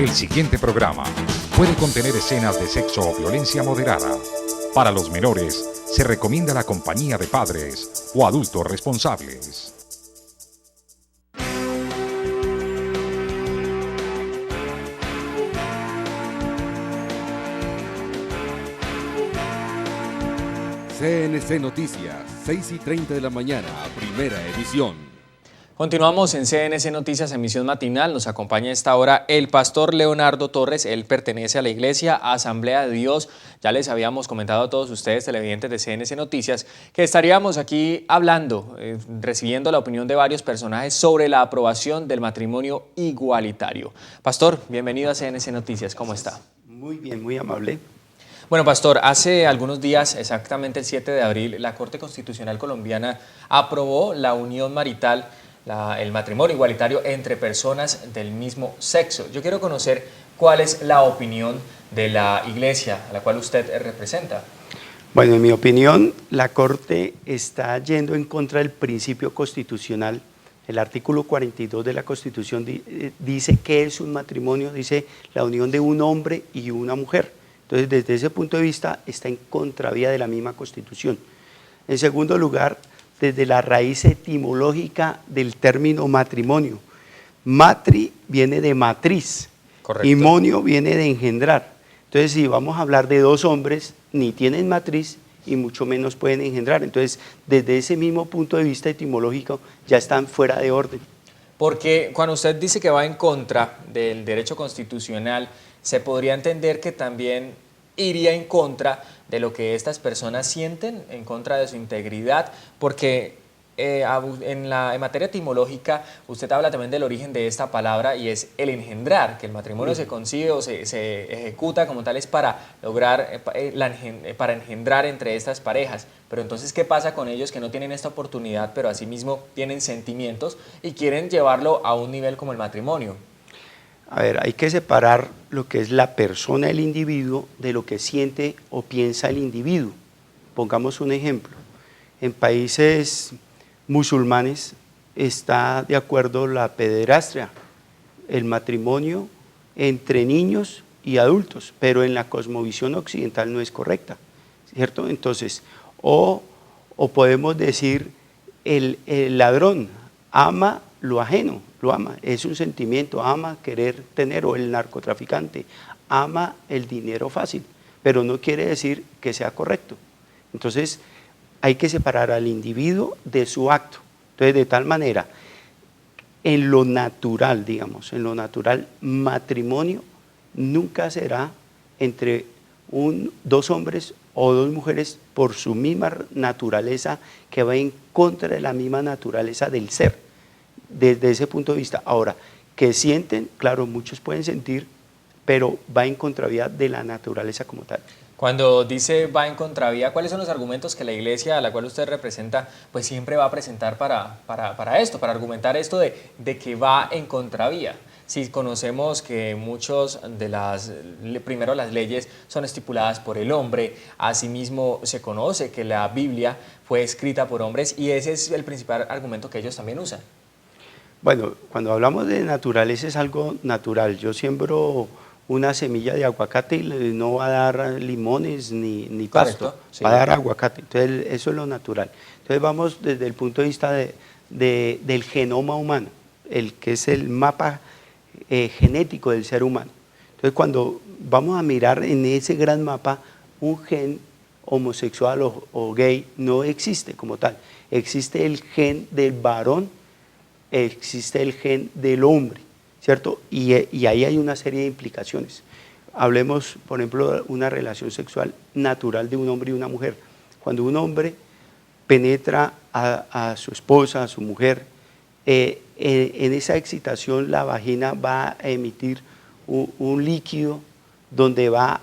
El siguiente programa puede contener escenas de sexo o violencia moderada. Para los menores, se recomienda la compañía de padres o adultos responsables. CNC Noticias, 6:30 de la mañana, primera edición. Continuamos en CNC Noticias, emisión matinal. Nos acompaña a esta hora el pastor Leonardo Torres. Él pertenece a la Iglesia Asamblea de Dios. Ya les habíamos comentado a todos ustedes, televidentes de CNC Noticias, que estaríamos aquí hablando, recibiendo la opinión de varios personajes sobre la aprobación del matrimonio igualitario. Pastor, bienvenido a CNC Noticias. ¿Cómo está? Muy bien, muy amable. Bueno, pastor, hace algunos días, exactamente el 7 de abril, la Corte Constitucional Colombiana aprobó la unión marital, el matrimonio igualitario entre personas del mismo sexo. Yo quiero conocer cuál es la opinión de la iglesia a la cual usted representa. Bueno, en mi opinión, la Corte está yendo en contra del principio constitucional. El artículo 42 de la Constitución dice que es un matrimonio, dice la unión de un hombre y una mujer. Entonces, desde ese punto de vista, está en contravía de la misma Constitución. En segundo lugar, desde la raíz etimológica del término matrimonio. Matri viene de matriz. Correcto. Y monio viene de engendrar. Entonces, si vamos a hablar de dos hombres, ni tienen matriz y mucho menos pueden engendrar. Entonces, desde ese mismo punto de vista etimológico, ya están fuera de orden. Porque cuando usted dice que va en contra del derecho constitucional, se podría entender que también iría en contra de lo que estas personas sienten, en contra de su integridad, porque en materia etimológica usted habla también del origen de esta palabra y es el engendrar, que el matrimonio se concibe o se ejecuta como tal es para lograr, para engendrar entre estas parejas. Pero entonces, ¿qué pasa con ellos que no tienen esta oportunidad, pero asimismo tienen sentimientos y quieren llevarlo a un nivel como el matrimonio? A ver, hay que separar lo que es la persona, el individuo, de lo que siente o piensa el individuo. Pongamos un ejemplo. En países musulmanes está de acuerdo la pederastia, el matrimonio entre niños y adultos, pero en la cosmovisión occidental no es correcta, ¿cierto? Entonces, o podemos decir, el ladrón ama lo ajeno, lo ama, es un sentimiento, ama querer tener, o el narcotraficante ama el dinero fácil, pero no quiere decir que sea correcto. Entonces hay que separar al individuo de su acto. Entonces, de tal manera, en lo natural, digamos, en lo natural, matrimonio nunca será entre dos hombres o dos mujeres por su misma naturaleza, que va en contra de la misma naturaleza del ser. Desde ese punto de vista. Ahora, que sienten, claro, muchos pueden sentir, pero va en contravía de la naturaleza como tal. Cuando dice va en contravía, ¿cuáles son los argumentos que la iglesia a la cual usted representa pues siempre va a presentar para esto, para argumentar esto de que va en contravía? Si conocemos que muchos de primero las leyes son estipuladas por el hombre, asimismo se conoce que la Biblia fue escrita por hombres y ese es el principal argumento que ellos también usan. Bueno, cuando hablamos de naturaleza es algo natural. Yo siembro una semilla de aguacate y no va a dar limones ni pasto, sí, va a dar aguacate. Entonces eso es lo natural. Entonces vamos desde el punto de vista del genoma humano, el que es el mapa genético del ser humano. Entonces cuando vamos a mirar en ese gran mapa, un gen homosexual o gay no existe como tal. Existe el gen del varón, existe el gen del hombre, ¿cierto? Y ahí hay una serie de implicaciones. Hablemos, por ejemplo, de una relación sexual natural de un hombre y una mujer. Cuando un hombre penetra a su esposa, a su mujer, en esa excitación la vagina va a emitir un líquido donde va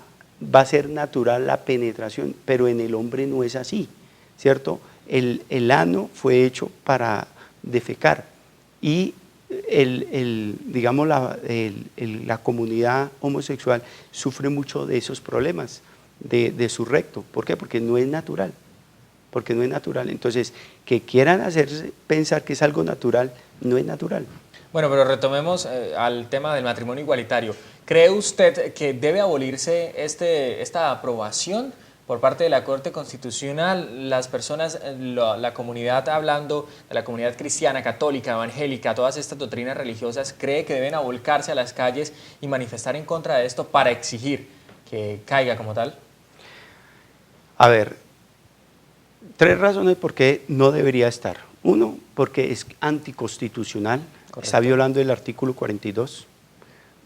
a ser natural la penetración, pero en el hombre no es así, ¿cierto? El ano fue hecho para defecar. Y digamos la comunidad homosexual sufre mucho de esos problemas de su recto. ¿Por qué? Porque no es natural. Porque no es natural. Entonces, que quieran hacerse pensar que es algo natural, no es natural. Bueno, pero retomemos al tema del matrimonio igualitario. ¿Cree usted que debe abolirse esta aprobación por parte de la Corte Constitucional? Las personas, la comunidad, hablando de la comunidad cristiana, católica, evangélica, todas estas doctrinas religiosas, ¿cree que deben volcarse a las calles y manifestar en contra de esto para exigir que caiga como tal? A ver, 3 razones por qué no debería estar. 1, porque es anticonstitucional, correcto, está violando el artículo 42.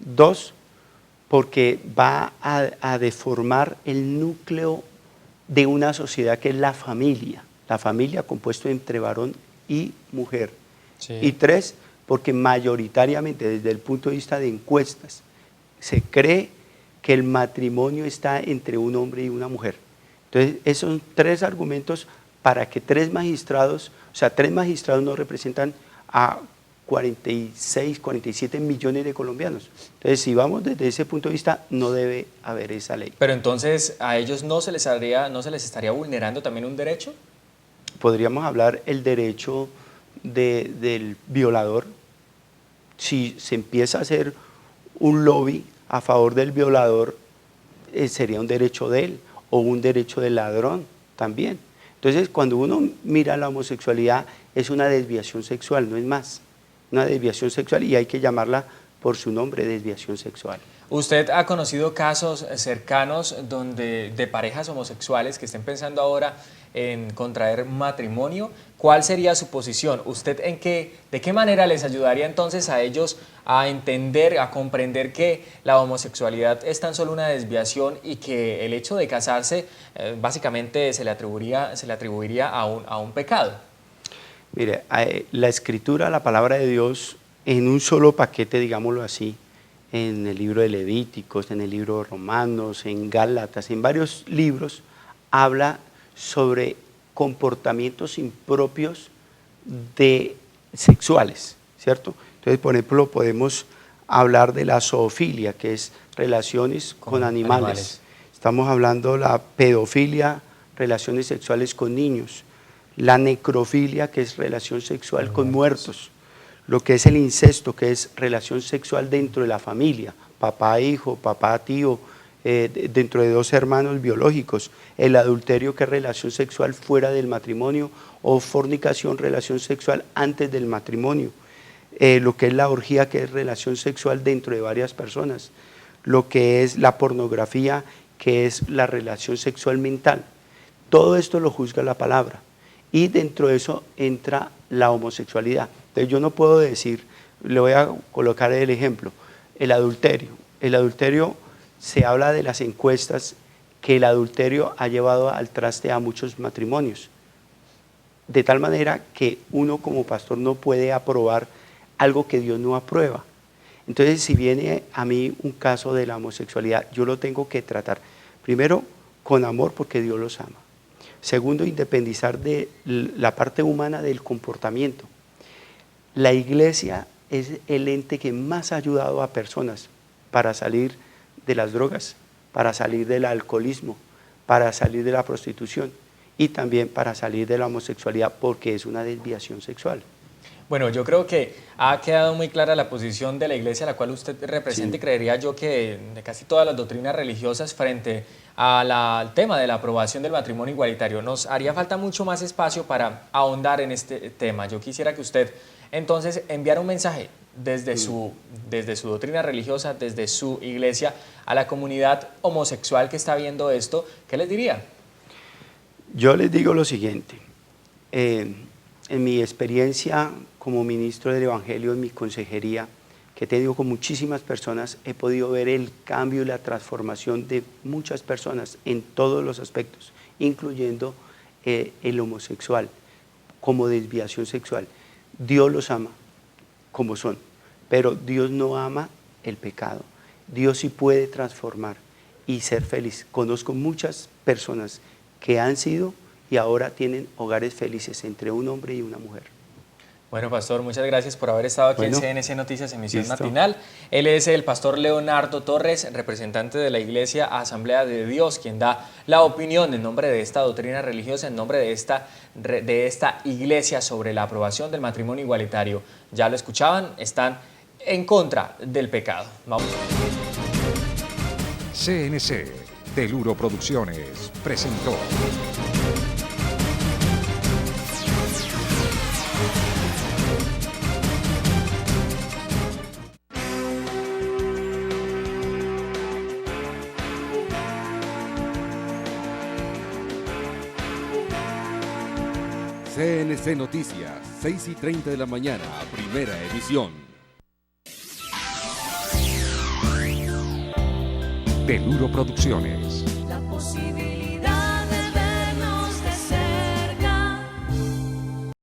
2, porque va a deformar el núcleo de una sociedad que es la familia compuesta entre varón y mujer. Sí. Y 3, porque mayoritariamente desde el punto de vista de encuestas se cree que el matrimonio está entre un hombre y una mujer. Entonces, esos son 3 argumentos para que 3 magistrados, o sea, 3 magistrados no representan a 46, 47 millones de colombianos. Entonces, si vamos desde ese punto de vista, no debe haber esa ley. Pero entonces, ¿a ellos no se les estaría vulnerando también un derecho? Podríamos hablar el derecho del violador. Si se empieza a hacer un lobby a favor del violador, sería un derecho de él, o un derecho del ladrón también. Entonces, cuando uno mira la homosexualidad, es una desviación sexual, no es más. Una desviación sexual, y hay que llamarla por su nombre, desviación sexual. ¿Usted ha conocido casos cercanos de parejas homosexuales que estén pensando ahora en contraer matrimonio? ¿Cuál sería su posición? ¿Usted de qué manera les ayudaría entonces a ellos a entender, a comprender que la homosexualidad es tan solo una desviación y que el hecho de casarse básicamente se le atribuiría a un pecado? Mire, la Escritura, la palabra de Dios, en un solo paquete, digámoslo así, en el libro de Levíticos, en el libro de Romanos, en Gálatas, en varios libros, habla sobre comportamientos impropios sexuales, ¿cierto? Entonces, por ejemplo, podemos hablar de la zoofilia, que es relaciones con animales. Estamos hablando de la pedofilia, relaciones sexuales con niños. La necrofilia, que es relación sexual con muertos. Lo que es el incesto, que es relación sexual dentro de la familia, papá-hijo, papá-tío, dentro de 2 hermanos biológicos. El adulterio, que es relación sexual fuera del matrimonio, o fornicación, relación sexual antes del matrimonio. Lo que es la orgía, que es relación sexual dentro de varias personas. Lo que es la pornografía, que es la relación sexual mental. Todo esto lo juzga la palabra. Y dentro de eso entra la homosexualidad. Entonces yo no puedo decir, le voy a colocar el ejemplo, el adulterio. El adulterio, se habla de las encuestas que el adulterio ha llevado al traste a muchos matrimonios. De tal manera que uno como pastor no puede aprobar algo que Dios no aprueba. Entonces, si viene a mí un caso de la homosexualidad, yo lo tengo que tratar, primero, con amor, porque Dios los ama. Segundo, independizar de la parte humana del comportamiento. La iglesia es el ente que más ha ayudado a personas para salir de las drogas, para salir del alcoholismo, para salir de la prostitución y también para salir de la homosexualidad, porque es una desviación sexual. Bueno, yo creo que ha quedado muy clara la posición de la iglesia a la cual usted representa, sí. Y creería yo que de casi todas las doctrinas religiosas frente al tema de la aprobación del matrimonio igualitario. Nos haría falta mucho más espacio para ahondar en este tema. Yo quisiera que usted entonces enviara un mensaje desde su doctrina religiosa, desde su iglesia, a la comunidad homosexual que está viendo esto. ¿Qué les diría? Yo les digo lo siguiente. En mi experiencia como ministro del Evangelio en mi consejería, que he tenido con muchísimas personas, he podido ver el cambio y la transformación de muchas personas en todos los aspectos, incluyendo el homosexual como desviación sexual. Dios los ama como son, pero Dios no ama el pecado. Dios sí puede transformar y ser feliz. Conozco muchas personas que han sido y ahora tienen hogares felices entre un hombre y una mujer. Bueno, pastor, muchas gracias por haber estado aquí en CNC Noticias, emisión matinal. Él es el pastor Leonardo Torres, representante de la Iglesia Asamblea de Dios, quien da la opinión en nombre de esta doctrina religiosa, en nombre de esta iglesia sobre la aprobación del matrimonio igualitario. Ya lo escuchaban, están en contra del pecado. Vamos. CNC, Teluro Producciones, presentó. CNC Noticias, 6:30 de la mañana, primera edición. Teluro Producciones.